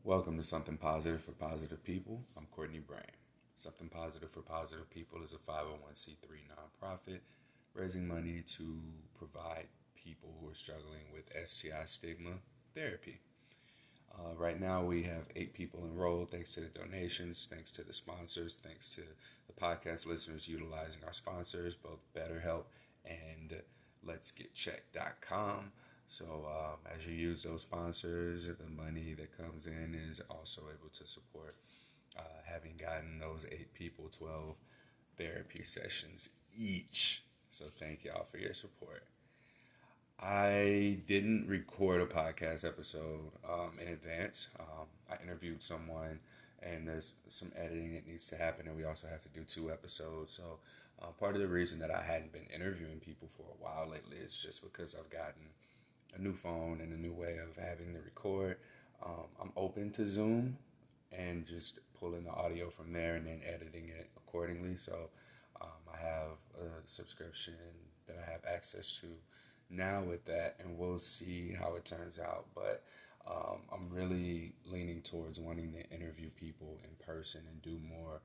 Welcome to Something Positive for Positive People. I'm Courtney Brain. Something Positive for Positive People is a 501c3 nonprofit raising money to provide people who are struggling with STI stigma therapy. Right now, we have 8 people enrolled thanks to the donations, thanks to the sponsors, thanks to the podcast listeners utilizing our sponsors, both BetterHelp and Let'sGetChecked.com. So as you use those sponsors, the money that comes in is also able to support having gotten those 8 people 12 therapy sessions each. So thank y'all for your support. I didn't record a podcast episode in advance. I interviewed someone, and there's some editing that needs to happen, and we also have to do 2 episodes. So part of the reason that I hadn't been interviewing people for a while lately is just because I've gotten a new phone and a new way of having to record. I'm open to Zoom and just pulling the audio from there and then editing it accordingly. So I have a subscription that I have access to now with that, and we'll see how it turns out. But I'm really leaning towards wanting to interview people in person and do more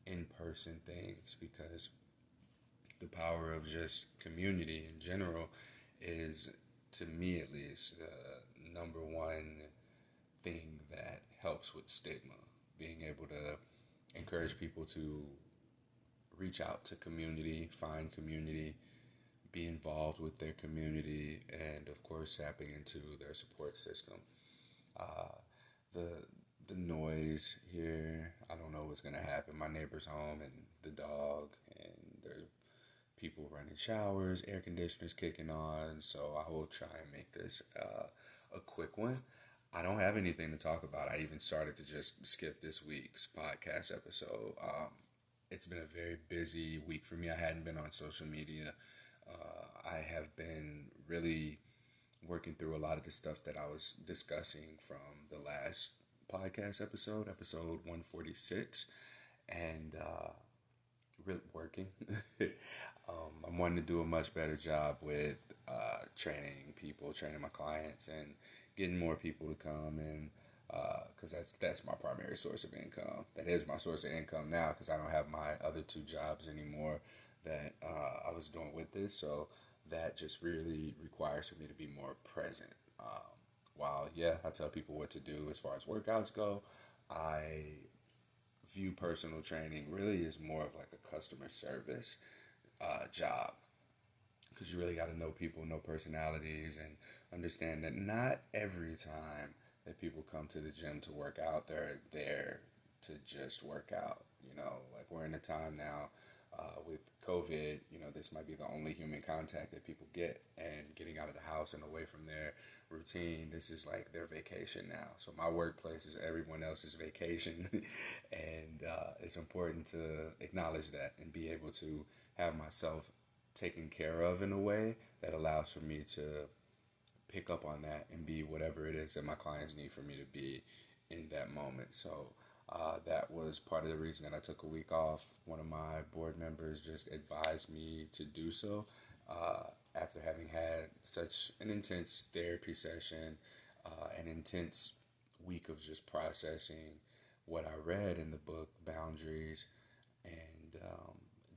in-person things, because the power of just community in general is, to me at least, the number one thing that helps with stigma. Being able to encourage people to reach out to community, find community, be involved with their community, and of course tapping into their support system. The noise here, I don't know what's gonna happen. My neighbor's home and the dog, and there's people running showers, air conditioners kicking on. So I will try and make this a quick one. I don't have anything to talk about. I even started to just skip this week's podcast episode. It's been a very busy week for me. I hadn't been on social media. I have been really working through a lot of the stuff that I was discussing from the last podcast episode 146, and really working. I'm wanting to do a much better job with training people, training my clients, and getting more people to come in, because that's my primary source of income. That is my source of income now, because I don't have my other 2 jobs anymore that I was doing with this. So that just really requires for me to be more present. While, yeah, I tell people what to do as far as workouts go, I view personal training really as more of like a customer service job, because you really got to know people, know personalities, and understand that not every time that people come to the gym to work out, they're there to just work out. Like, we're in a time now with COVID, this might be the only human contact that people get, and getting out of the house and away from their routine, this is like their vacation now. So my workplace is everyone else's vacation, and it's important to acknowledge that and be able to have myself taken care of in a way that allows for me to pick up on that and be whatever it is that my clients need for me to be in that moment. So that was part of the reason that I took a week off. One of my board members just advised me to do so after having had such an intense therapy session, an intense week of just processing what I read in the book Boundaries, and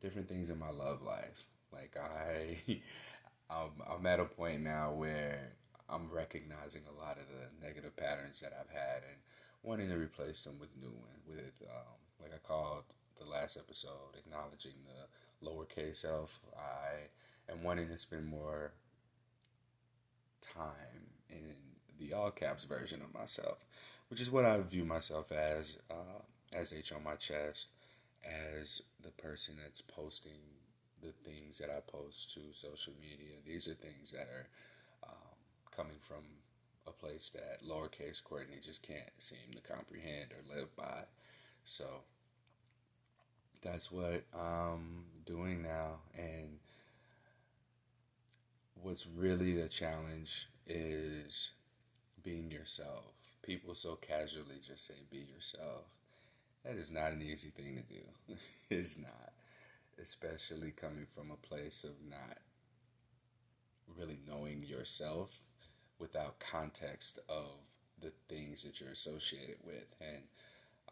different things in my love life. Like, I'm at a point now where I'm recognizing a lot of the negative patterns that I've had and wanting to replace them with new ones. Like I called the last episode, acknowledging the lowercase self. I am wanting to spend more time in the all caps version of myself, which is what I view myself as H on my chest, as the person that's posting the things that I post to social media. These are things that are coming from a place that lowercase Courtney just can't seem to comprehend or live by. So that's what I'm doing now. And what's really the challenge is being yourself. People so casually just say, be yourself. That is not an easy thing to do. It's not. Especially coming from a place of not really knowing yourself without context of the things things that you're associated with. And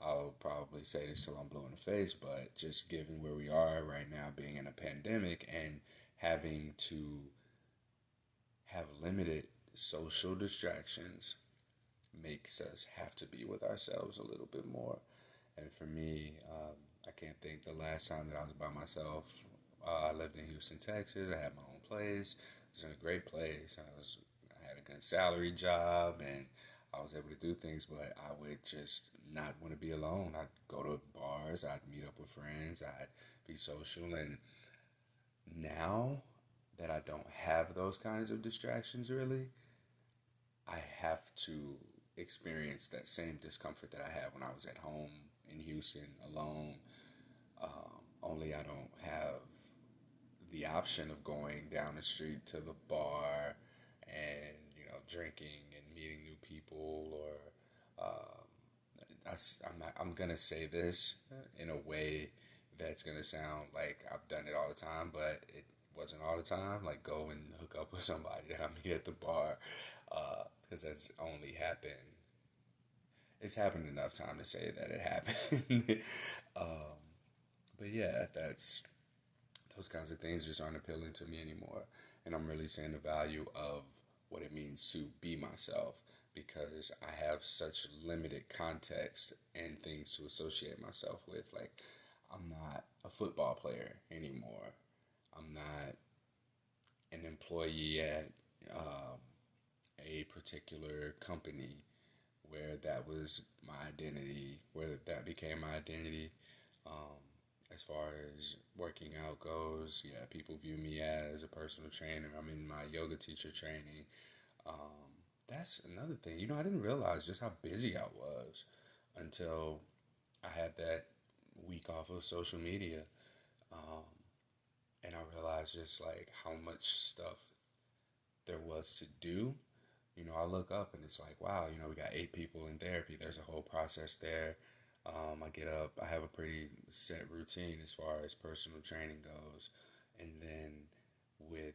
I'll probably say this till I'm blue in the face, but just given where we are right now, being in a pandemic and having to have limited social distractions makes us have to be with ourselves a little bit more. And for me, I can't think the last time that I was by myself. I lived in Houston, Texas. I had my own place. It was in a great place. I had a good salary job, and I was able to do things. But I would just not want to be alone. I'd go to bars. I'd meet up with friends. I'd be social. And now that I don't have those kinds of distractions, really, I have to experience that same discomfort that I had when I was at home in Houston alone. Only I don't have the option of going down the street to the bar and drinking and meeting new people. Or I'm gonna say this in a way that's gonna sound like I've done it all the time, but it wasn't all the time. Like go and hook up with somebody that I meet at the bar, because that's only happened. It's happened enough time to say that it happened. But yeah, that's those kinds of things just aren't appealing to me anymore. And I'm really seeing the value of what it means to be myself, because I have such limited context and things to associate myself with. Like, I'm not a football player anymore. I'm not an employee at a particular company where that was my identity, where that became my identity. As far as working out goes, yeah, people view me as a personal trainer. I'm in my yoga teacher training. That's another thing. I didn't realize just how busy I was until I had that week off of social media. And I realized just like how much stuff there was to do. I look up and it's like, wow, we got 8 people in therapy. There's a whole process there. I get up, I have a pretty set routine as far as personal training goes. And then with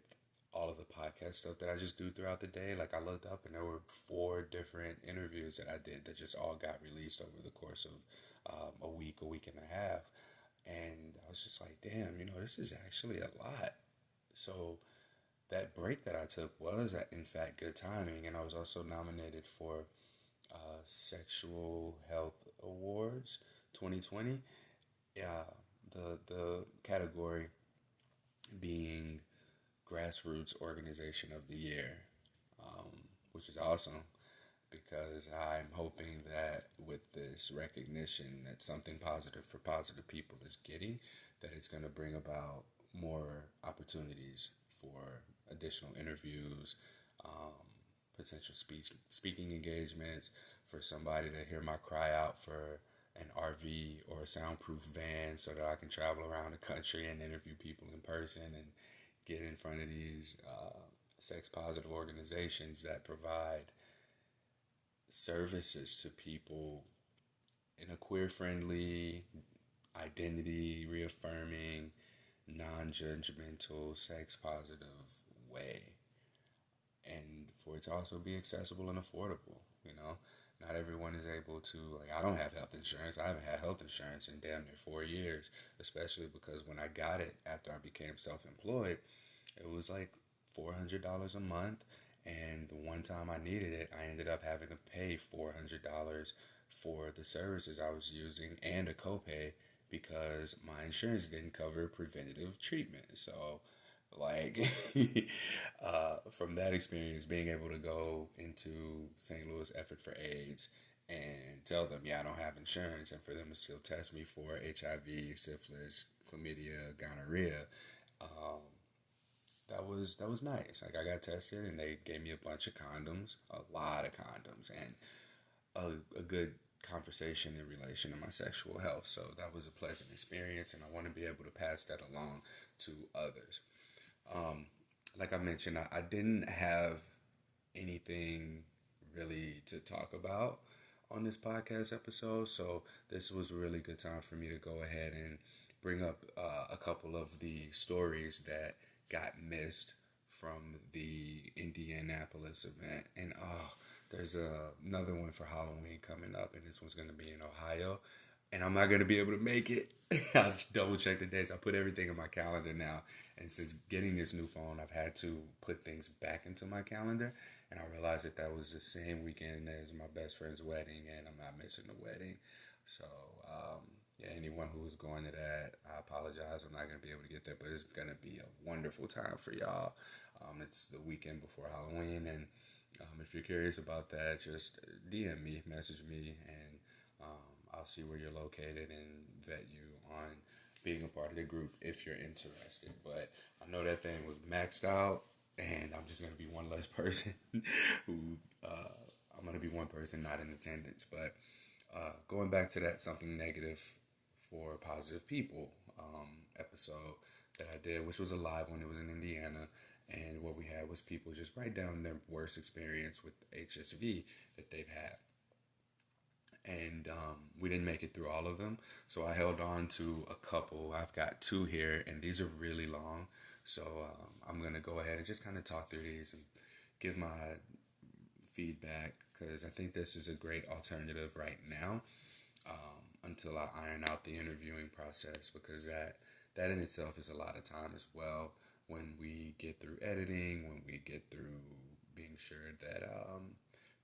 all of the podcast stuff that I just do throughout the day, like I looked up and there were 4 different interviews that I did that just all got released over the course of a week and a half. And I was just like, damn, this is actually a lot. So that break that I took was, in fact, good timing. And I was also nominated for Sexual Health Awards 2020. Yeah, the category being Grassroots Organization of the Year, which is awesome because I'm hoping that with this recognition that something positive for positive people is getting, that it's going to bring about more opportunities for additional interviews, potential speaking engagements, for somebody to hear my cry out for an RV or a soundproof van so that I can travel around the country and interview people in person and get in front of these sex positive organizations that provide services to people in a queer friendly, identity reaffirming, non-judgmental, sex positive way. And for it to also be accessible and affordable, Not everyone is able to, I don't have health insurance. I haven't had health insurance in damn near 4 years, especially because when I got it after I became self-employed, it was like $400 a month. And the one time I needed it, I ended up having to pay $400 for the services I was using and a copay because my insurance didn't cover preventative treatment. So, from that experience, being able to go into St. Louis Effort for AIDS and tell them, yeah, I don't have insurance, and for them to still test me for HIV, syphilis, chlamydia, gonorrhea, that was nice. Like I got tested, and they gave me a bunch of condoms, a lot of condoms, and a good conversation in relation to my sexual health. So that was a pleasant experience, and I want to be able to pass that along to others. Like I mentioned, I didn't have anything really to talk about on this podcast episode, so this was a really good time for me to go ahead and bring up a couple of the stories that got missed from the Indianapolis event. And There's another one for Halloween coming up, and this one's going to be in Ohio. And I'm not going to be able to make it. I'll double check the dates. I put everything in my calendar now. And since getting this new phone, I've had to put things back into my calendar. And I realized that that was the same weekend as my best friend's wedding, and I'm not missing the wedding. So, yeah, anyone who is going to that, I apologize. I'm not going to be able to get there, but it's going to be a wonderful time for y'all. It's the weekend before Halloween, and if you're curious about that, just DM me, message me, and I'll see where you're located and vet you on being a part of the group if you're interested. But I know that thing was maxed out, and I'm just going to be one less person who, I'm going to be one person not in attendance. But going back to that something negative for positive people episode that I did, which was a live one. It was in Indiana. And what we had was people just write down their worst experience with HSV that they've had. And we didn't make it through all of them. So I held on to a couple. I've got two here, and these are really long. So I'm going to go ahead and just kind of talk through these and give my feedback, because I think this is a great alternative right now until I iron out the interviewing process, because that in itself is a lot of time as well. When we get through editing, when we get through being sure that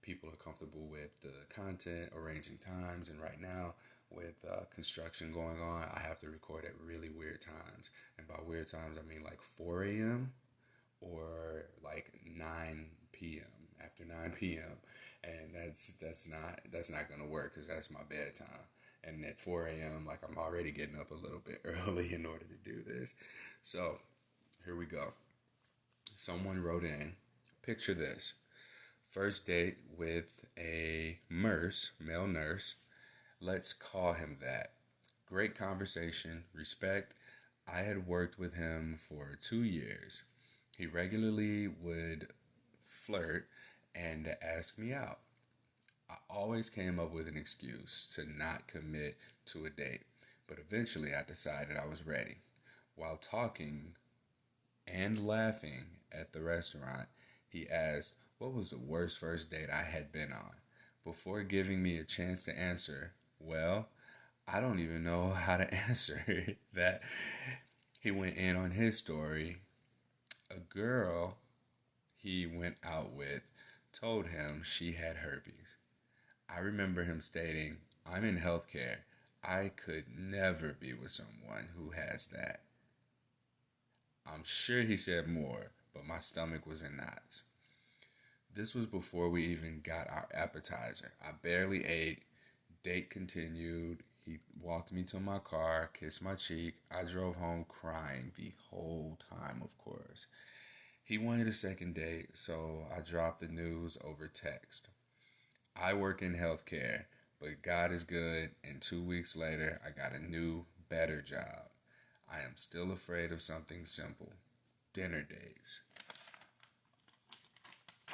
people are comfortable with the content, arranging times, and right now with construction going on, I have to record at really weird times. And by weird times, I mean like 4 a.m. or like 9 p.m. after 9 p.m. And that's not gonna work, because that's my bedtime. And at 4 a.m., like, I'm already getting up a little bit early in order to do this. So here we go. Someone wrote in, picture this. First date with a male nurse. Let's call him that. Great conversation, respect. I had worked with him for 2 years. He regularly would flirt and ask me out. I always came up with an excuse to not commit to a date, but eventually I decided I was ready. While talking and laughing at the restaurant, he asked what was the worst first date I had been on. Before giving me a chance to answer, well, I don't even know how to answer that. He went in on his story. A girl he went out with told him she had herpes. I remember him stating, I'm in healthcare. I could never be with someone who has that. I'm sure he said more, but my stomach was in knots. This was before we even got our appetizer. I barely ate. Date continued. He walked me to my car, kissed my cheek. I drove home crying the whole time, of course. He wanted a second date, so I dropped the news over text. I work in healthcare, but God is good, and 2 weeks later, I got a new, better job. I am still afraid of something simple. Dinner dates.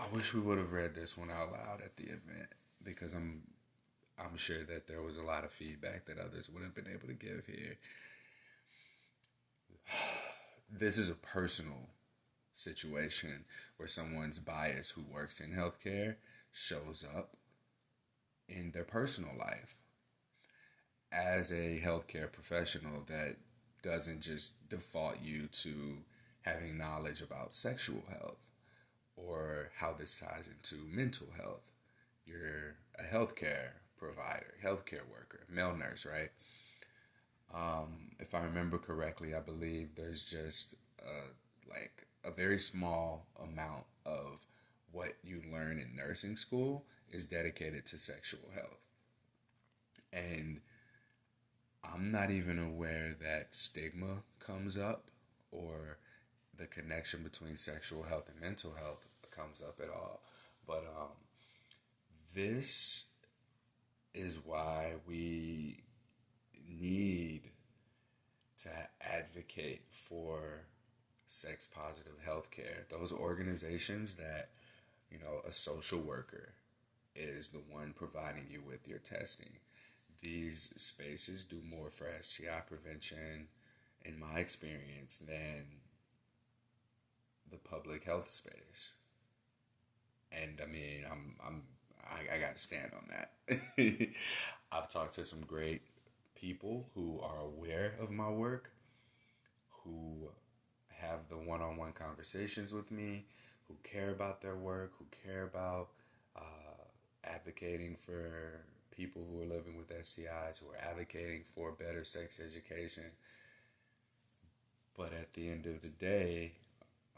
I wish we would have read this one out loud at the event, because I'm sure that there was a lot of feedback that others would have been able to give here. This is a personal situation where someone's bias who works in healthcare shows up in their personal life. As a healthcare professional, that doesn't just default you to having knowledge about sexual health or how this ties into mental health. You're a healthcare provider, healthcare worker, male nurse, right? If I remember correctly, I believe there's just a very small amount of what you learn in nursing school is dedicated to sexual health. And I'm not even aware that stigma comes up or the connection between sexual health and mental health comes up at all. But this is why we need to advocate for sex positive healthcare. Those organizations that, a social worker is the one providing you with your testing. These spaces do more for STI prevention, in my experience, than the public health space. And I mean, I'm I got to stand on that. I've talked to some great people who are aware of my work, who have the one-on-one conversations with me, who care about their work, who care about advocating for people who are living with STIs, who are advocating for better sex education. But at the end of the day,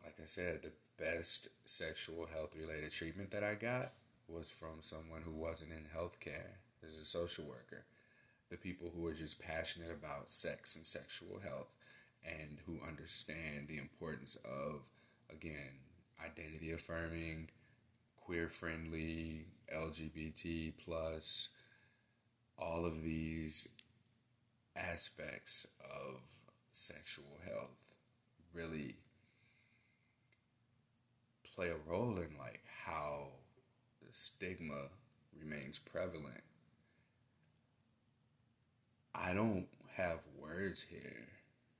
like I said, the best sexual health related treatment that I got was from someone who wasn't in healthcare, as a social worker. The people who are just passionate about sex and sexual health and who understand the importance of, again, identity affirming, queer friendly, LGBT plus, all of these aspects of sexual health really play a role in like how the stigma remains prevalent. I don't have words here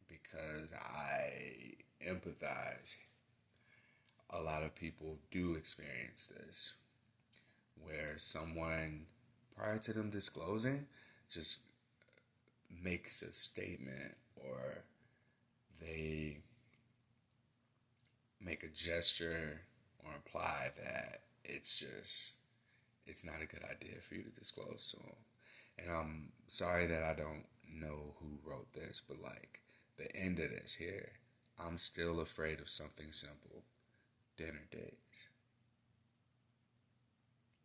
because I empathize. A lot of people do experience this where someone, prior to them disclosing, just makes a statement or they make a gesture or imply that it's not a good idea for you to disclose to them. And I'm sorry that I don't know who wrote this, but like the end of this here, I'm still afraid of something simple: dinner dates.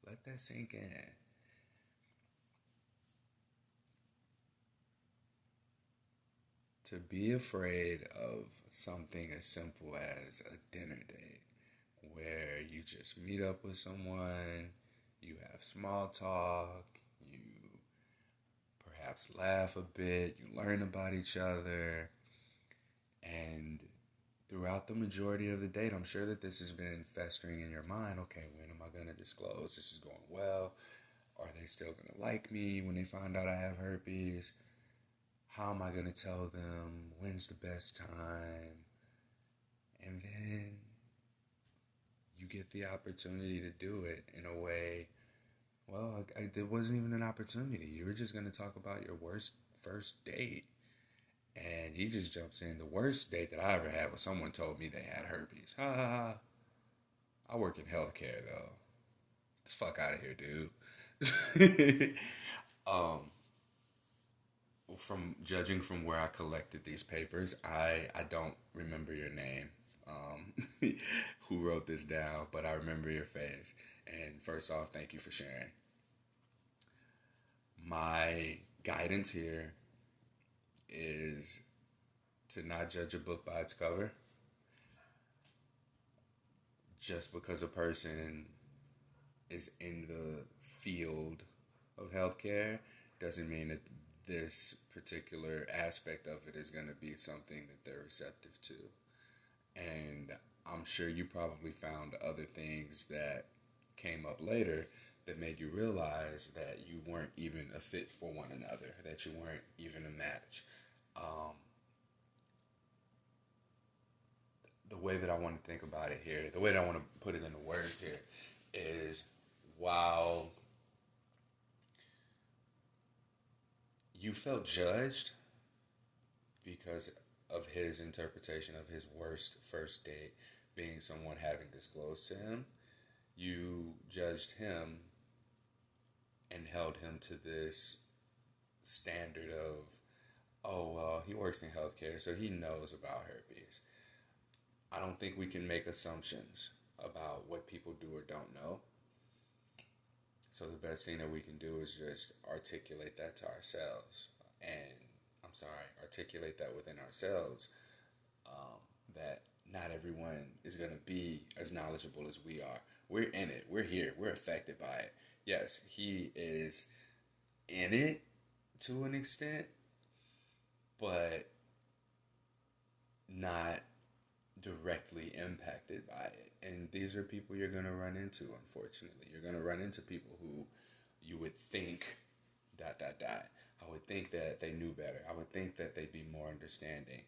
Let that sink in. To be afraid of something as simple as a dinner date, where you just meet up with someone, you have small talk, you perhaps laugh a bit, you learn about each other, and throughout the majority of the date, I'm sure that this has been festering in your mind. Okay, when am I going to disclose? This is going well. Are they still going to like me when they find out I have herpes? How am I going to tell them? When's the best time? And then you get the opportunity to do it in a way, well, there wasn't even an opportunity. You were just going to talk about your worst first date. And he just jumps in. The worst date that I ever had was someone told me they had herpes. Ha ha ha. I work in healthcare, though. Get the fuck out of here, dude. um, from judging from where I collected these papers, I don't remember your name, who wrote this down, but I remember your face. And first off, thank you for sharing. My guidance here is to not judge a book by its cover. Just because a person is in the field of healthcare doesn't mean that this particular aspect of it is going to be something that they're receptive to. And I'm sure you probably found other things that came up later that made you realize that you weren't even a fit for one another, that you weren't even a match. The way that I want to think about it here, the way that I want to put it into words here is, while you felt judged because of his interpretation of his worst first date being someone having disclosed to him, you judged him and held him to this standard of, oh, well, he works in healthcare, so he knows about herpes. I don't think we can make assumptions about what people do or don't know. So the best thing that we can do is just articulate that to ourselves. And articulate that within ourselves, that not everyone is going to be as knowledgeable as we are. We're in it. We're here. We're affected by it. Yes, he is in it to an extent, but not directly impacted by it. And these are people you're going to run into, unfortunately. You're going to run into people who you would think ... I would think that they knew better. I would think that they'd be more understanding.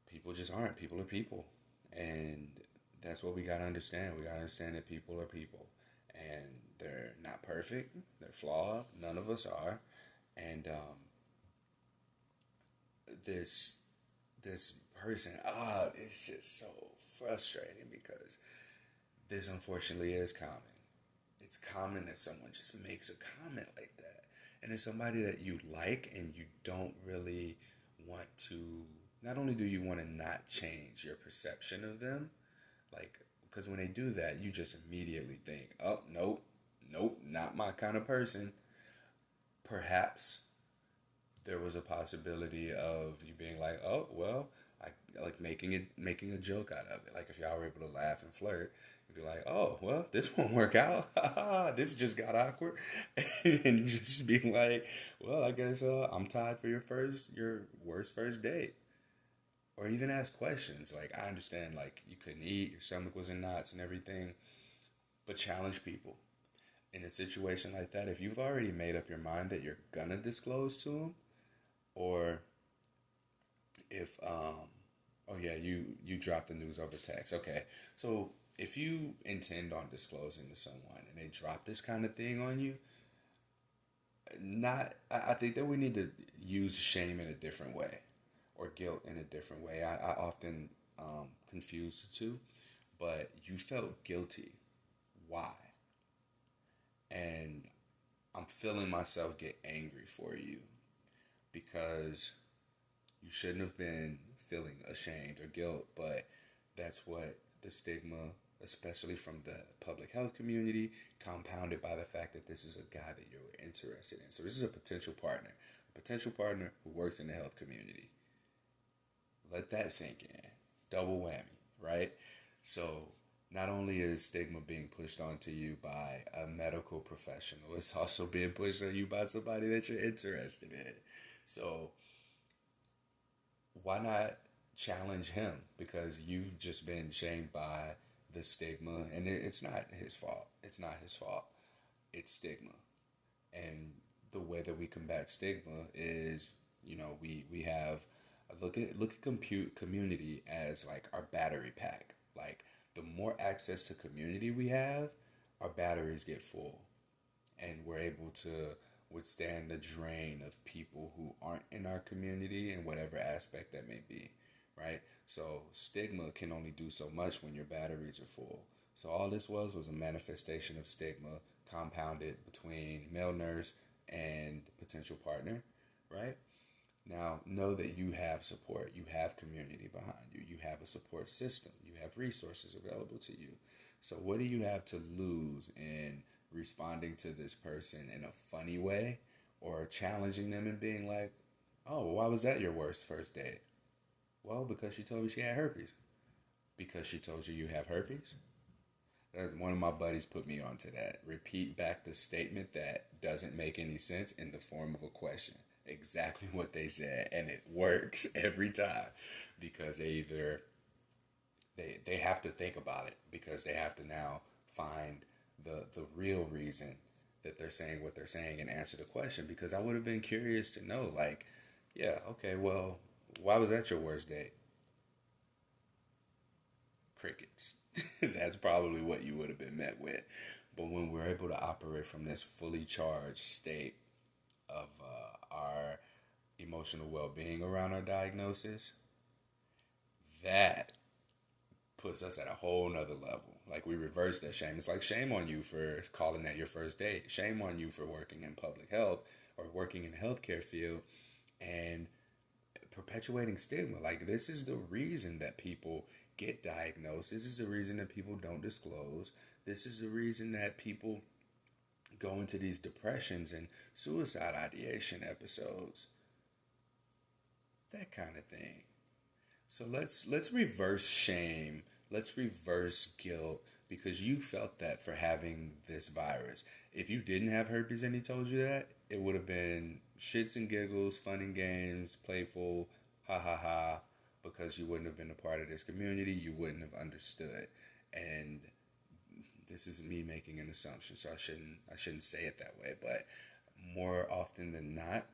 People just aren't. People are people. And that's what we got to understand. We got to understand that people are people. and they're not perfect. They're flawed. None of us are, and this this person, it's just so frustrating because this unfortunately is common. It's common that someone just makes a comment like that, and it's somebody that you like, and you don't really want to. Not only do you want to not change your perception of them, like, because when they do that, you just immediately think, oh, nope, nope, not my kind of person. Perhaps there was a possibility of you being like, oh, well, I like making a joke out of it. Like if y'all were able to laugh and flirt, you'd be like, oh, well, this won't work out. This just got awkward, and just being like, well, I guess I'm tied for your worst first date. Or even ask questions. Like I understand, like you couldn't eat, your stomach was in knots and everything, but challenge people in a situation like that. If you've already made up your mind that you're gonna disclose to them, or if oh yeah, you drop the news over text. Okay, so if you intend on disclosing to someone and they drop this kind of thing on you, not I think that we need to use shame in a different way, or guilt in a different way. I often confuse the two, but you felt guilty. Why? And I'm feeling myself get angry for you because you shouldn't have been feeling ashamed or guilt, but that's what the stigma, especially from the public health community, compounded by the fact that this is a guy that you're interested in. So this is a potential partner who works in the health community. Let that sink in. Double whammy, right? So not only is stigma being pushed onto you by a medical professional, it's also being pushed on you by somebody that you're interested in. So why not challenge him? Because you've just been shamed by the stigma, and it's not his fault. It's not his fault. It's stigma. And the way that we combat stigma is, we have look at compute community as like our battery pack. Like the more access to community we have, our batteries get full, and we're able to withstand the drain of people who aren't in our community in whatever aspect that may be, right? So stigma can only do so much when your batteries are full. So all this was a manifestation of stigma compounded between male nurse and potential partner, right? Now, know that you have support, you have community behind you, you have a support system, you have resources available to you. So, what do you have to lose in responding to this person in a funny way, or challenging them and being like, oh, well, why was that your worst first date? Well, because she told me she had herpes. Because she told you have herpes? One of my buddies put me onto that. Repeat back the statement that doesn't make any sense in the form of a question. Exactly what they said, and it works every time because they have to think about it, because they have to now find the real reason that they're saying what they're saying and answer the question. Because I would have been curious to know, like, yeah, okay, well, why was that your worst date? Crickets. That's probably what you would have been met with. But when we're able to operate from this fully charged state of our emotional well-being around our diagnosis, that puts us at a whole nother level. Like we reverse that shame. It's like shame on you for calling that your first date. Shame on you for working in public health or working in the healthcare field and perpetuating stigma. Like this is the reason that people get diagnosed. This is the reason that people don't disclose. This is the reason that people go into these depressions and suicide ideation episodes. That kind of thing. So let's reverse shame. Let's reverse guilt, because you felt that for having this virus. If you didn't have herpes and he told you that, it would have been shits and giggles, fun and games, playful, ha ha ha, because you wouldn't have been a part of this community. You wouldn't have understood. And this is me making an assumption, so I shouldn't say it that way, but more often than not,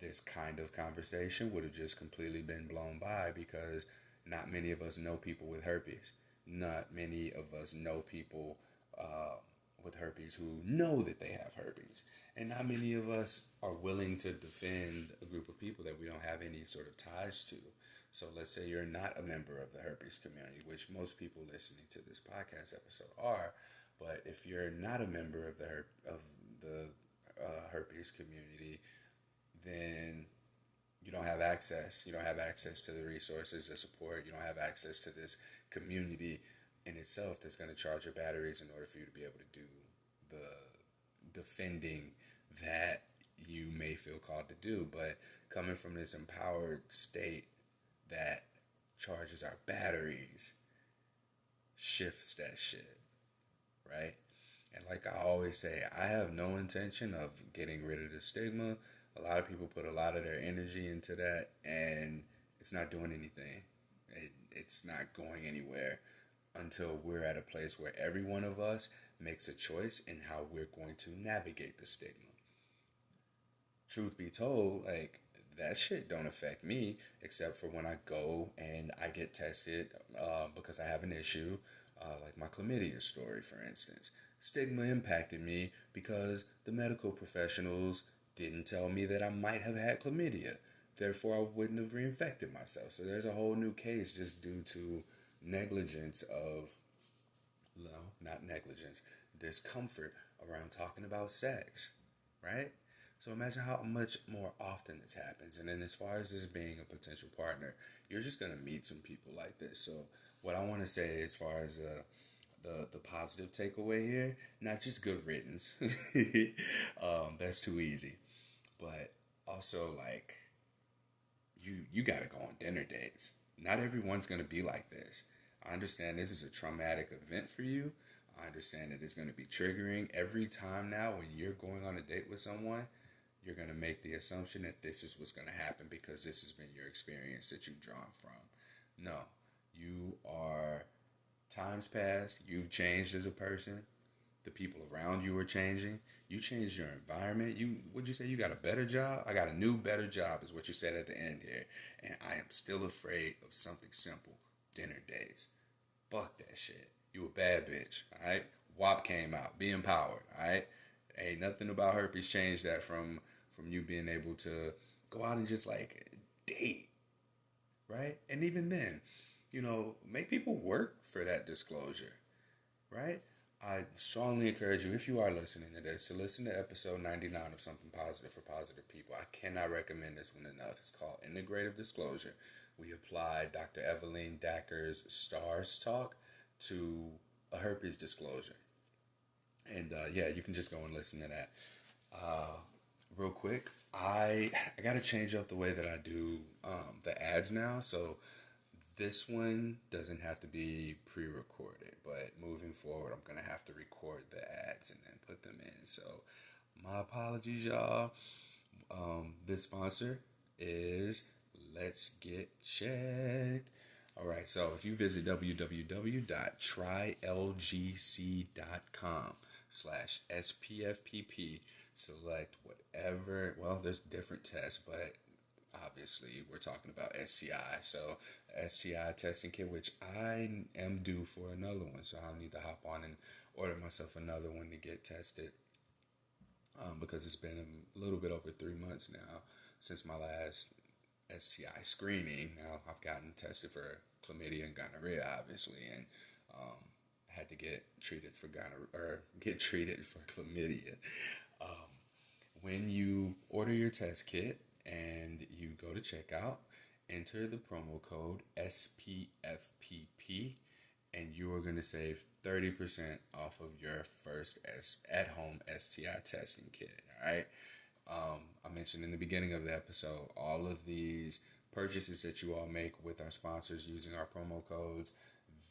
this kind of conversation would have just completely been blown by, because not many of us know people with herpes. Not many of us know people with herpes who know that they have herpes. And not many of us are willing to defend a group of people that we don't have any sort of ties to. So let's say you're not a member of the herpes community, which most people listening to this podcast episode are. But if you're not a member of the herpes community, then you don't have access. You don't have access to the resources, the support. You don't have access to this community in itself that's going to charge your batteries in order for you to be able to do the defending that you may feel called to do. But coming from this empowered state that charges our batteries shifts that shit, right? And like I always say, I have no intention of getting rid of the stigma. A lot of people put a lot of their energy into that, and it's not doing anything. It's not going anywhere until we're at a place where every one of us makes a choice in how we're going to navigate the stigma. Truth be told, like, that shit don't affect me except for when I go and I get tested because I have an issue, like my chlamydia story, for instance. Stigma impacted me because the medical professionals didn't tell me that I might have had chlamydia. Therefore, I wouldn't have reinfected myself. So there's a whole new case just due to negligence of, no, not negligence, discomfort around talking about sex, right? So imagine how much more often this happens. And then as far as this being a potential partner, you're just going to meet some people like this. So what I want to say as far as the positive takeaway here, not just good riddance. That's too easy. But also, like, you got to go on dinner dates. Not everyone's going to be like this. I understand this is a traumatic event for you. I understand that it's going to be triggering. Every time now when you're going on a date with someone, you're going to make the assumption that this is what's going to happen because this has been your experience that you've drawn from. No, you are, times past, you've changed as a person. The people around you are changing. You changed your environment. What'd you say? You got a better job? I got a new, better job is what you said at the end here. And I am still afraid of something simple. Dinner dates. Fuck that shit. You a bad bitch, alright? WAP came out. Be empowered, alright? Ain't nothing about herpes changed that from you being able to go out and just, like, date, right? And even then, make people work for that disclosure, right? I strongly encourage you, if you are listening to this, to listen to episode 99 of Something Positive for Positive People. I cannot recommend this one enough. It's called Integrative Disclosure. We applied Dr. Evelyn Dacker's STARS talk to a herpes disclosure. And yeah, you can just go and listen to that. Real quick, I got to change up the way that I do the ads now. So this one doesn't have to be pre-recorded, but moving forward, I'm going to have to record the ads and then put them in. So my apologies, y'all. This sponsor is Let's Get Checked. All right, so if you visit www.trylgc.com/SPFPP, select whatever, well, there's different tests, but obviously we're talking about STI. So STI testing kit, which I am due for another one, so I'll need to hop on and order myself another one to get tested, because it's been a little bit over 3 months now since my last STI screening. Now I've gotten tested for chlamydia and gonorrhea, obviously, and had to get treated for chlamydia. When you order your test kit and you go to checkout, enter the promo code SPFPP, and you are going to save 30% off of your first at-home STI testing kit. All right. I mentioned in the beginning of the episode, all of these purchases that you all make with our sponsors using our promo codes,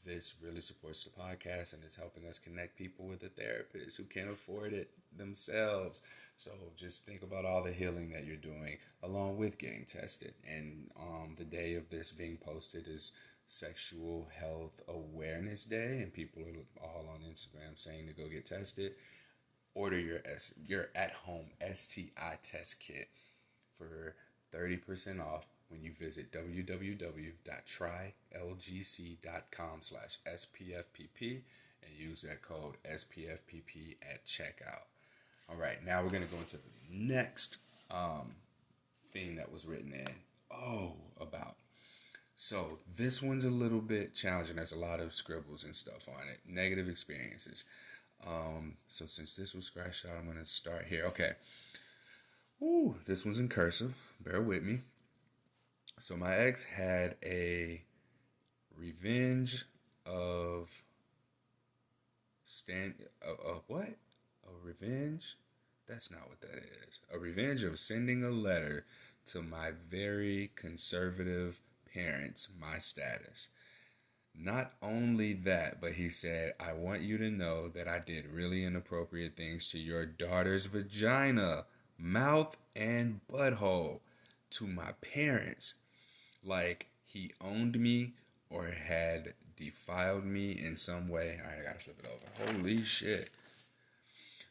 this really supports the podcast, and it's helping us connect people with a therapist who can't afford it themselves. So just think about all the healing that you're doing along with getting tested. And the day of this being posted is Sexual Health Awareness Day, and people are all on Instagram saying to go get tested. Order your at-home STI test kit for 30% off when you visit www.trylgc.com/SPFPP and use that code SPFPP at checkout. All right, now we're going to go into the next thing that was written in. About. So this one's a little bit challenging. There's a lot of scribbles and stuff on it. Negative experiences. So since this was scratched out, I'm going to start here. Okay. Ooh, this one's in cursive. Bear with me. So my ex had a revenge of what? A revenge? That's not what that is. A revenge of sending a letter to my very conservative parents, my status. Not only that, but he said, I want you to know that I did really inappropriate things to your daughter's vagina, mouth, and butthole to my parents. Like he owned me or had defiled me in some way. All right, I gotta flip it over. Holy shit.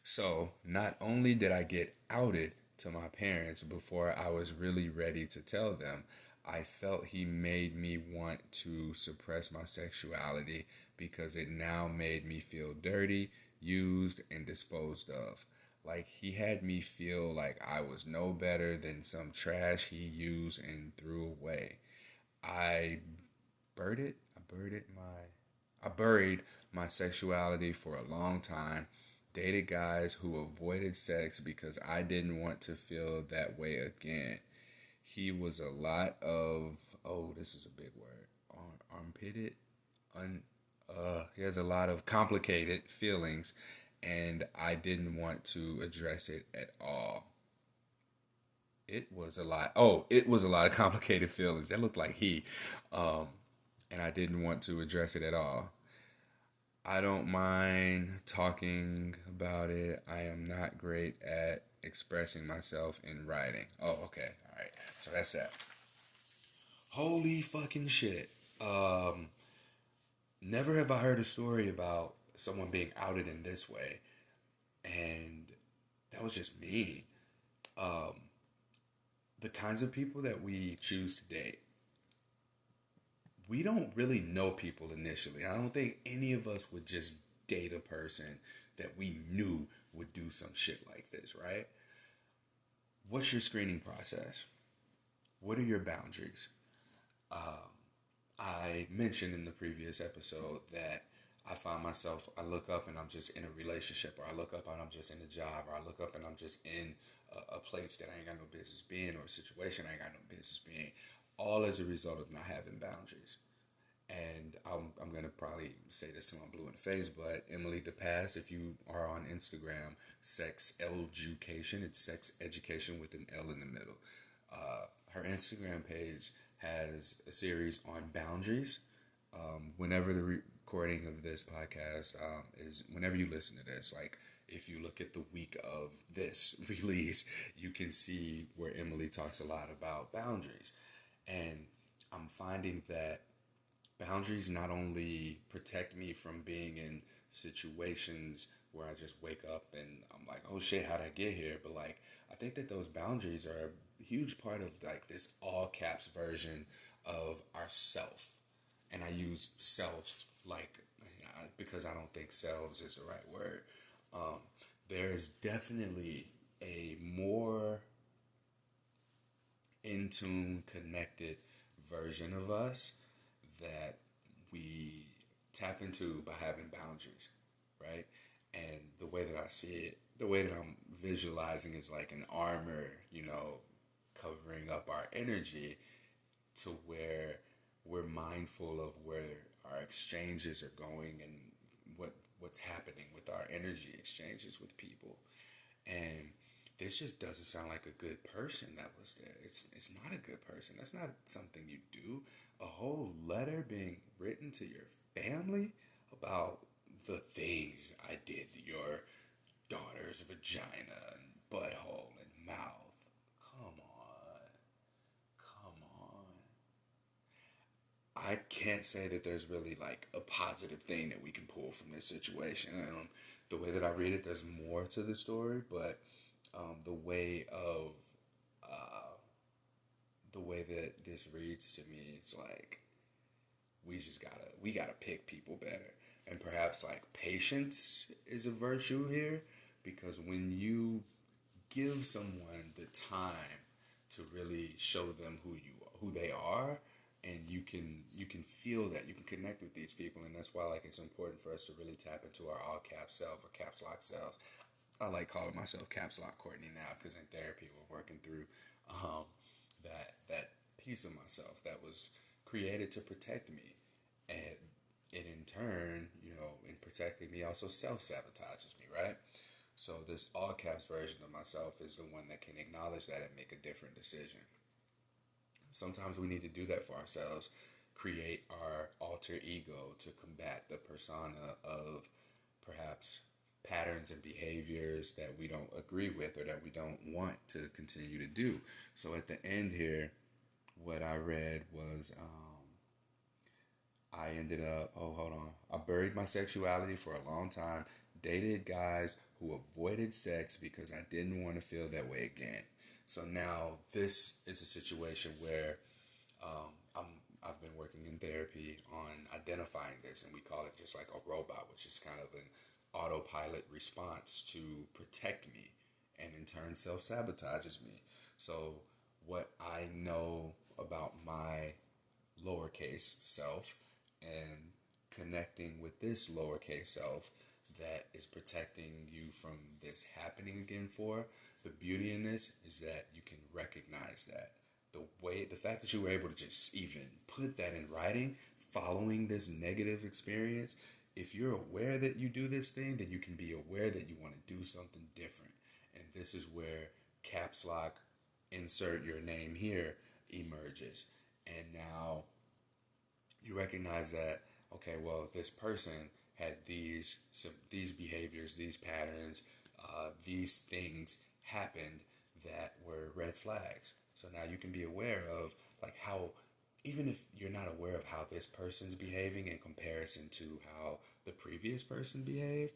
So, not only did I get outed to my parents before I was really ready to tell them, I felt he made me want to suppress my sexuality because it now made me feel dirty, used, and disposed of. Like he had me feel like I was no better than some trash he used and threw away. I I buried my sexuality for a long time. Dated guys who avoided sex because I didn't want to feel that way again. He was a lot of, this is a big word, armpitted, he has a lot of complicated feelings, and I didn't want to address it at all. It was a lot. It was a lot of complicated feelings. That looked like and I didn't want to address it at all. I don't mind talking about it. I am not great at expressing myself in writing. Oh, okay. All right. So that's that. Holy fucking shit. Never have I heard a story about someone being outed in this way. And that was just me. The kinds of people that we choose to date, we don't really know people initially. I don't think any of us would just date a person that we knew would do some shit like this, right? What's your screening process? What are your boundaries? I mentioned in the previous episode that I look up and I'm just in a relationship, or I look up and I'm just in a job, or I look up and I'm just in a place that I ain't got no business being, or a situation I ain't got no business being, all as a result of not having boundaries. And I'm going to probably say this till I'm blue in the face, but Emily DePass, if you are on Instagram, Sex Education, it's Sex Education with an L in the middle. Her Instagram page has a series on boundaries. Whenever the recording of this podcast whenever you listen to this, like if you look at the week of this release, you can see where Emily talks a lot about boundaries. And I'm finding that boundaries not only protect me from being in situations where I just wake up and I'm like, oh shit, how'd I get here? But like, I think that those boundaries are a huge part of like this all caps version of our self. And I use self like, because I don't think selves is the right word. There is definitely a more in tune, connected version of us that we tap into by having boundaries, right? And the way that I see it, the way that I'm visualizing is like an armor, covering up our energy to where we're mindful of where our exchanges are going and what's happening with our energy exchanges with people. And this just doesn't sound like a good person that was there. It's not a good person. That's not something you do. A whole letter being written to your family about the things I did to your daughter's vagina and butthole and mouth. Come on. I can't say that there's really like a positive thing that we can pull from this situation. The way that I read it, there's more to the story, but the way that this reads to me, it's like we gotta pick people better. And perhaps like patience is a virtue here, because when you give someone the time to really show them who they are, and you can feel that you can connect with these people. And that's why like it's important for us to really tap into our all caps self or caps lock selves. I like calling myself caps lock Courtney now, because in therapy we're working through that piece of myself that was created to protect me, and it in turn, in protecting me, also self sabotages me, right? So this all caps version of myself is the one that can acknowledge that and make a different decision. Sometimes we need to do that for ourselves, create our alter ego to combat the persona of perhaps patterns and behaviors that we don't agree with or that we don't want to continue to do. So at the end here, what I read was I ended up, oh, hold on. I buried my sexuality for a long time, dated guys who avoided sex because I didn't want to feel that way again. So now this is a situation where I've been working in therapy on identifying this, and we call it just like a robot, which is kind of an autopilot response to protect me, and in turn self-sabotages me. So what I know about my lowercase self and connecting with this lowercase self that is protecting you from this happening again, for the beauty in this is that you can recognize that the fact that you were able to just even put that in writing following this negative experience. If you're aware that you do this thing, then you can be aware that you want to do something different. And this is where caps lock, insert your name here, emerges. And now you recognize that, okay, well, this person had these behaviors, these patterns, these things happened that were red flags. So now you can be aware of like how, even if you're not aware of how this person's behaving in comparison to how the previous person behaved,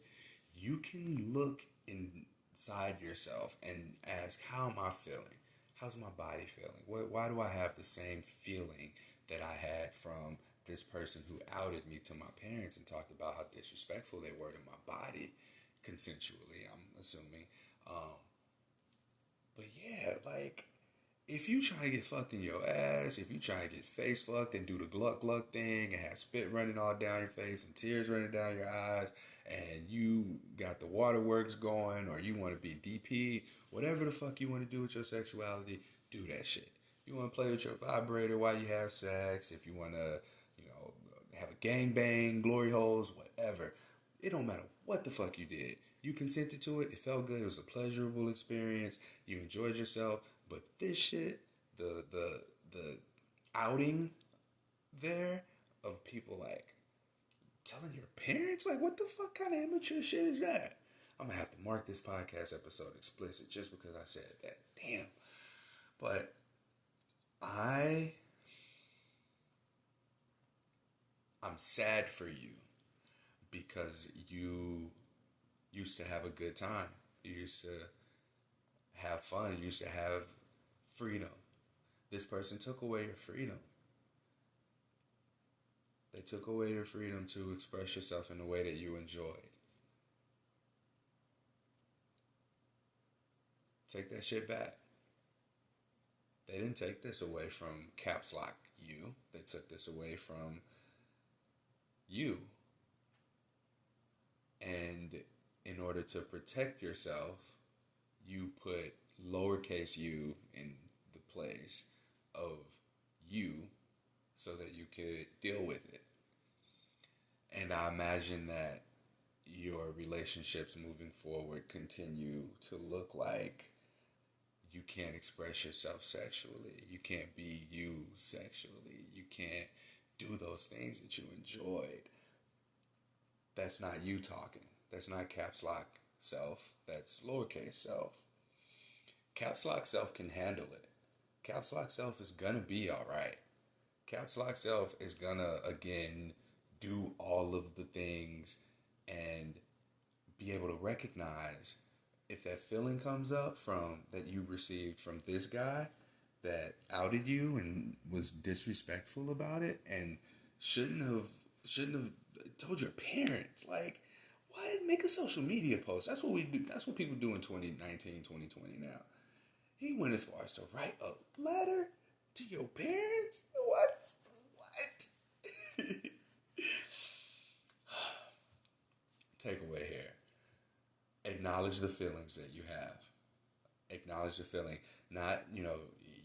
you can look inside yourself and ask, how am I feeling? How's my body feeling? Why do I have the same feeling that I had from this person who outed me to my parents and talked about how disrespectful they were to my body, consensually, I'm assuming. But yeah, like, if you try to get fucked in your ass, if you try to get face fucked and do the gluck gluck thing and have spit running all down your face and tears running down your eyes, and you got the waterworks going, or you want to be DP, whatever the fuck you want to do with your sexuality, do that shit. You want to play with your vibrator while you have sex, if you want to, have a gangbang, glory holes, whatever. It don't matter what the fuck you did. You consented to it. It felt good. It was a pleasurable experience. You enjoyed yourself. But this shit, the outing there of people like telling your parents, like, what the fuck kind of immature shit is that? I'm gonna have to mark this podcast episode explicit just because I said that. Damn. But I'm sad for you, because you used to have a good time. You used to have fun. You used to have freedom. This person took away your freedom. They took away your freedom to express yourself in the way that you enjoyed. Take that shit back. They didn't take this away from caps lock you. They took this away from you. And in order to protect yourself, you put lowercase u in the place of you so that you could deal with it. And I imagine that your relationships moving forward continue to look like you can't express yourself sexually. You can't be you sexually. You can't do those things that you enjoyed. That's not you talking. That's not caps lock self. That's lowercase self. Caps lock self can handle it. Caps lock self is gonna be alright. Caps lock self is gonna, again, do all of the things and be able to recognize if that feeling comes up from that you received from this guy that outed you and was disrespectful about it and shouldn't have told your parents. Like, what? Make a social media post. That's what we do. That's what people do in 2019, 2020 now. He went as far as to write a letter to your parents? What? What? Takeaway here. Acknowledge the feelings that you have. Acknowledge the feeling. Not,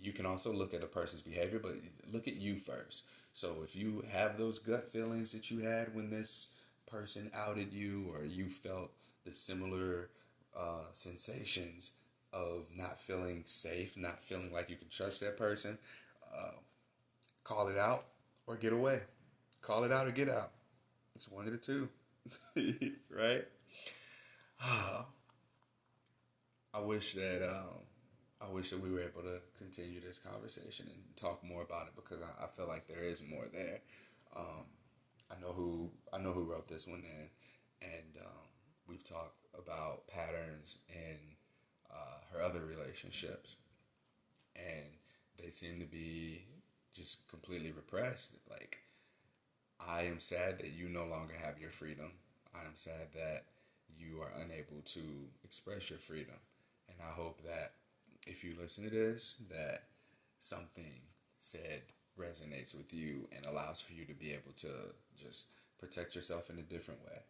you can also look at a person's behavior, but look at you first. So if you have those gut feelings that you had when this person outed you, or you felt the similar sensations of not feeling safe, not feeling like you can trust that person, call it out or get away. Call it out or get out. It's one of the two. Right? I wish that we were able to continue this conversation and talk more about it, because I feel like there is more there. I know who wrote this one, and we've talked about patterns in her other relationships, and they seem to be just completely repressed. Like, I am sad that you no longer have your freedom. I am sad that you are unable to express your freedom. And I hope that if you listen to this, that something said resonates with you and allows for you to be able to just protect yourself in a different way.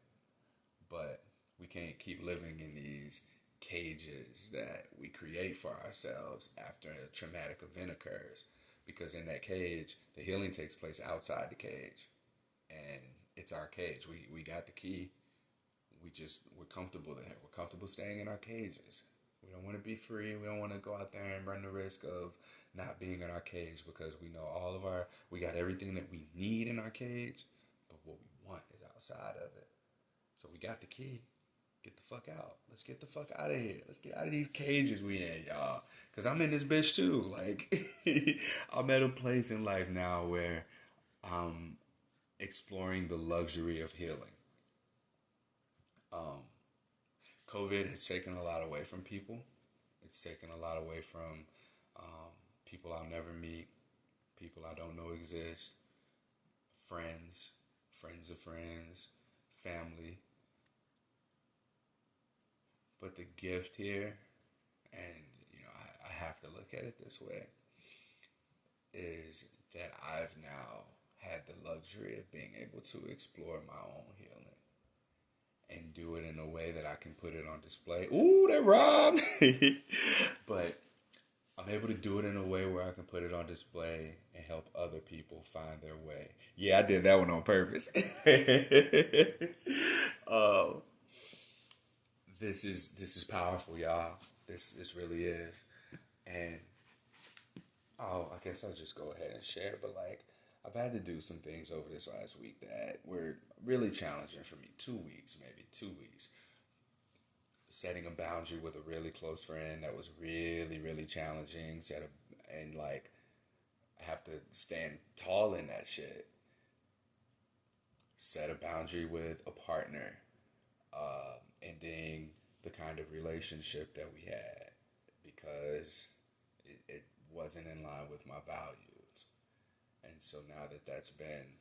But we can't keep living in these cages that we create for ourselves after a traumatic event occurs. Because in that cage, the healing takes place outside the cage. And it's our cage. We got the key. We're comfortable there. We're comfortable staying in our cages. We don't want to be free. We don't want to go out there and run the risk of not being in our cage, because we know we got everything that we need in our cage, but what we want is outside of it. So we got the key. Get the fuck out. Let's get the fuck out of here. Let's get out of these cages we in, y'all. Because I'm in this bitch too. Like, I'm at a place in life now where I'm exploring the luxury of healing. COVID has taken a lot away from people. It's taken a lot away from people I'll never meet, people I don't know exist, friends of friends, family. But the gift here, and I have to look at it this way, is that I've now had the luxury of being able to explore my own healing and do it in a way that I can put it on display. Ooh, that rhymed! But I'm able to do it in a way where I can put it on display and help other people find their way. Yeah, I did that one on purpose. This is powerful, y'all. This really is. And I guess I'll just go ahead and share. But I've had to do some things over this last week that were really challenging for me. 2 weeks, maybe 2 weeks. Setting a boundary with a really close friend that was really, really challenging. I have to stand tall in that shit. Set a boundary with a partner. Ending the kind of relationship that we had because it wasn't in line with my values. And so now that that's been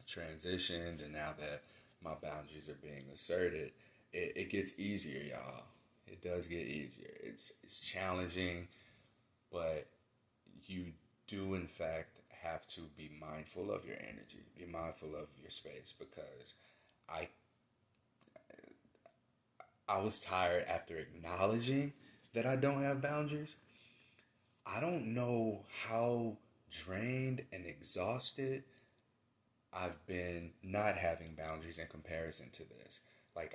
transitioned, and now that my boundaries are being asserted, it gets easier, y'all. It does get easier. It's challenging, but you do in fact have to be mindful of your energy, be mindful of your space, because I was tired after acknowledging that I don't have boundaries. I don't know how drained and exhausted I've been not having boundaries in comparison to this.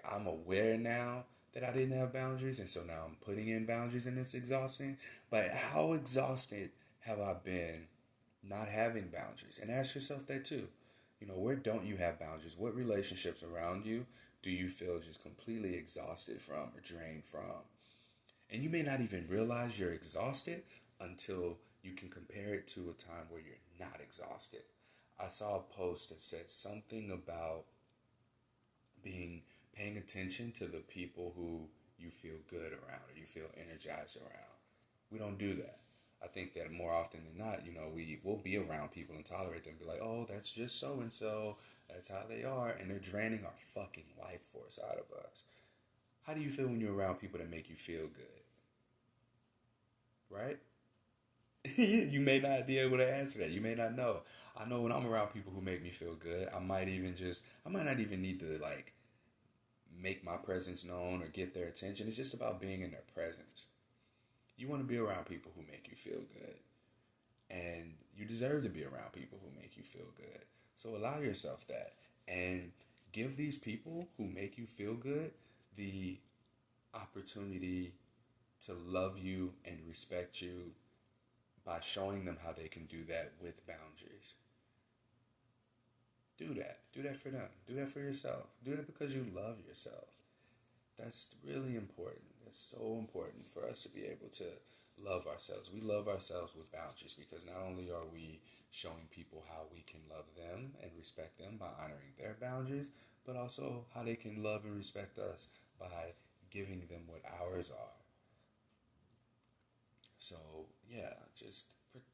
I'm aware now that I didn't have boundaries, and so now I'm putting in boundaries, and it's exhausting. But how exhausted have I been not having boundaries? And ask yourself that too. Where don't you have boundaries? What relationships around you do you feel just completely exhausted from or drained from? And you may not even realize you're exhausted until you can compare it to a time where you're not exhausted. I saw a post that said something about paying attention to the people who you feel good around or you feel energized around. We don't do that. I think that more often than not, we will be around people and tolerate them and be like, oh, that's just so-and-so. That's how they are, and they're draining our fucking life force out of us. How do you feel when you're around people that make you feel good? Right? You may not be able to answer that. You may not know. I know when I'm around people who make me feel good, I might not even need to like make my presence known or get their attention. It's just about being in their presence. You want to be around people who make you feel good. And you deserve to be around people who make you feel good. So allow yourself that. And give these people who make you feel good the opportunity to love you and respect you by showing them how they can do that with boundaries. Do that. Do that for them. Do that for yourself. Do that because you love yourself. That's really important. That's so important for us to be able to love ourselves. We love ourselves with boundaries because not only are we showing people how we can love them and respect them by honoring their boundaries, but also how they can love and respect us by giving them what ours are. So yeah, just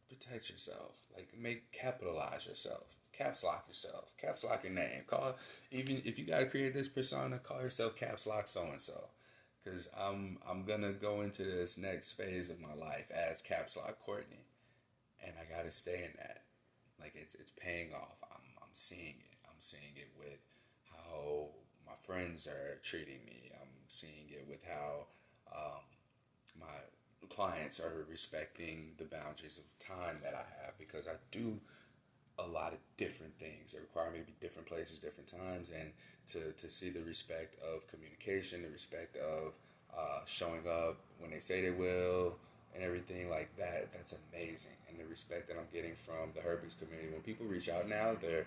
protect yourself. Like capitalize yourself. Caps lock yourself. Caps lock your name. Call even if you gotta create this persona. Call yourself caps lock so and so. Cause I'm gonna go into this next phase of my life as caps lock Courtney, and I gotta stay in that. Like it's paying off. I'm seeing it. I'm seeing it with how my friends are treating me. I'm seeing it with how my clients are respecting the boundaries of time that I have because I do a lot of different things. It require me to be different places, different times, and to see the respect of communication, the respect of showing up when they say they will, and everything like that. That's amazing. And the respect that I'm getting from the Herbix community. When people reach out now, they're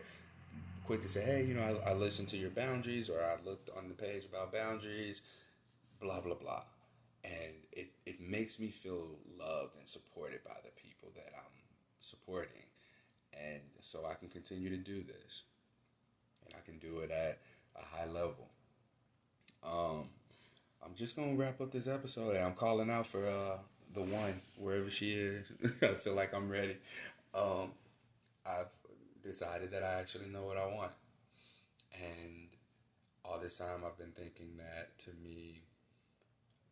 quick to say, hey, I listened to your boundaries, or I looked on the page about boundaries, blah, blah, blah. And it makes me feel loved and supported by the people that I'm supporting. And so I can continue to do this. And I can do it at a high level. I'm just going to wrap up this episode. And I'm calling out for the one, wherever she is. I feel like I'm ready. I've decided that I actually know what I want. And all this time I've been thinking that, to me,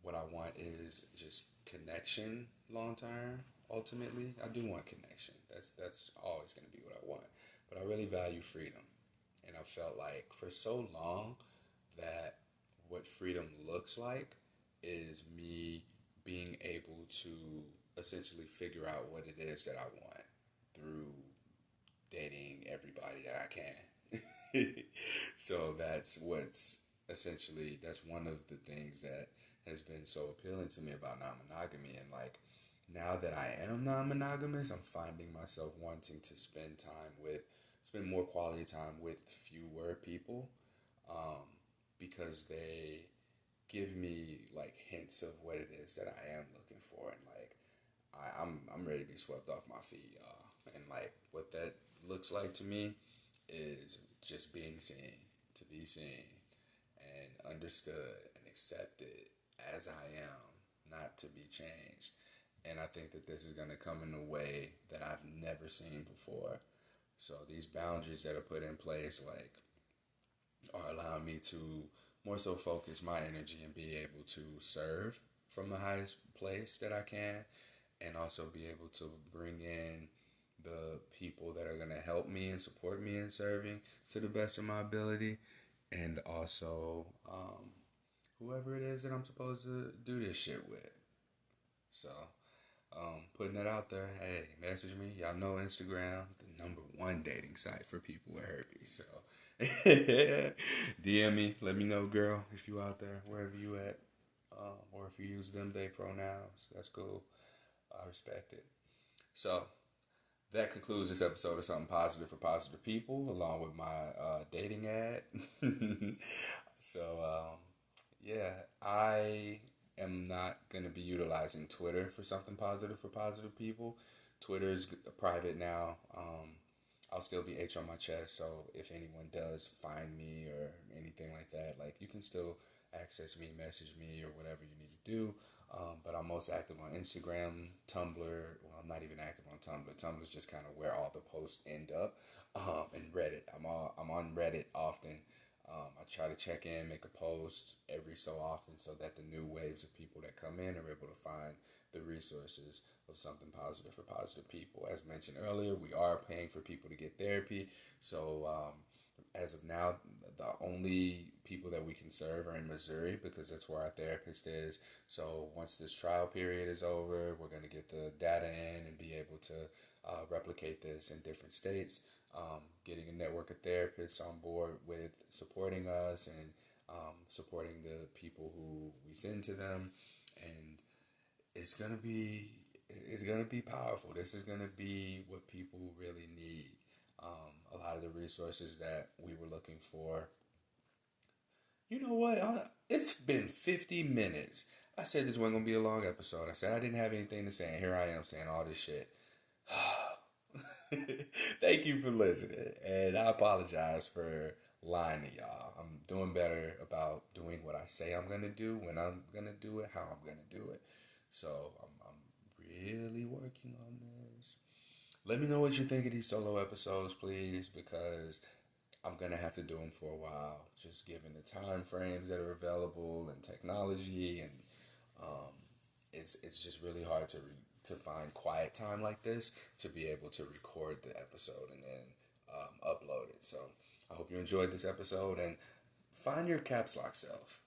what I want is just connection long term. Ultimately, I do want connection. That's always going to be what I want. But I really value freedom. And I felt like for so long that what freedom looks like is me being able to essentially figure out what it is that I want through dating everybody that I can. So that's one of the things that has been so appealing to me about non-monogamy. And like, now that I am non-monogamous, I'm finding myself wanting to spend more quality time with fewer people, because they give me like hints of what it is that I am looking for. And like, I'm ready to be swept off my feet, y'all. And like, what that looks like to me is just being seen, to be seen and understood and accepted as I am, not to be changed. And I think that this is going to come in a way that I've never seen before. So these boundaries that are put in place, like, are allowing me to more so focus my energy and be able to serve from the highest place that I can, and also be able to bring in the people that are going to help me and support me in serving to the best of my ability, and also whoever it is that I'm supposed to do this shit with. So, putting it out there. Hey, message me. Y'all know Instagram, the #1 dating site for people with herpes. So, DM me. Let me know, girl, if you out there, wherever you at, or if you use them they pronouns. That's cool. I respect it. So, that concludes this episode of Something Positive for Positive People, along with my dating ad. So, yeah, I am not going to be utilizing Twitter for Something Positive for Positive People. Twitter is private now. I'll still be H on my chest, so if anyone does find me or anything like that, like, you can still access me, message me, or whatever you need to do But I'm most active on Instagram, Tumblr. Well, I'm not even active on Tumblr. Tumblr's just kind of where all the posts end up. And Reddit. I'm on Reddit often. I try to check in, make a post every so often so that the new waves of people that come in are able to find the resources of something positive for positive people. As mentioned earlier, we are paying for people to get therapy. So as of now, the only people that we can serve are in Missouri because that's where our therapist is. So once this trial period is over, we're going to get the data in and be able to replicate this in different states. Getting a network of therapists on board with supporting us and supporting the people who we send to them, and it's gonna be powerful. This is gonna be what people really need. A lot of the resources that we were looking for. You know what? It's been 50 minutes. I said this wasn't gonna be a long episode. I said I didn't have anything to say, and here I am saying all this shit. Thank you for listening, and I apologize for lying to y'all. I'm doing better about doing what I say I'm gonna do when I'm gonna do it, how I'm gonna do it. So I'm really working on this. Let me know what you think of these solo episodes, please, because I'm gonna have to do them for a while, just given the time frames that are available and technology, and um, it's just really hard to find quiet time like this to be able to record the episode and then upload it. So I hope you enjoyed this episode, and find your caps lock self.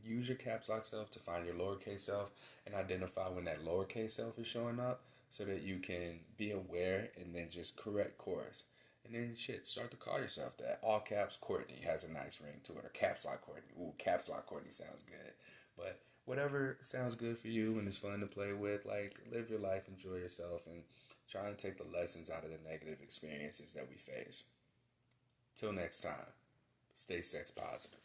Use your caps lock self to find your lowercase self and identify when that lowercase self is showing up so that you can be aware and then just correct course. And then start to call yourself that. All caps Courtney has a nice ring to it. Or caps lock Courtney. Ooh, caps lock Courtney sounds good. But whatever sounds good for you and is fun to play with, live your life, enjoy yourself, and try and take the lessons out of the negative experiences that we face. Till next time, stay sex positive.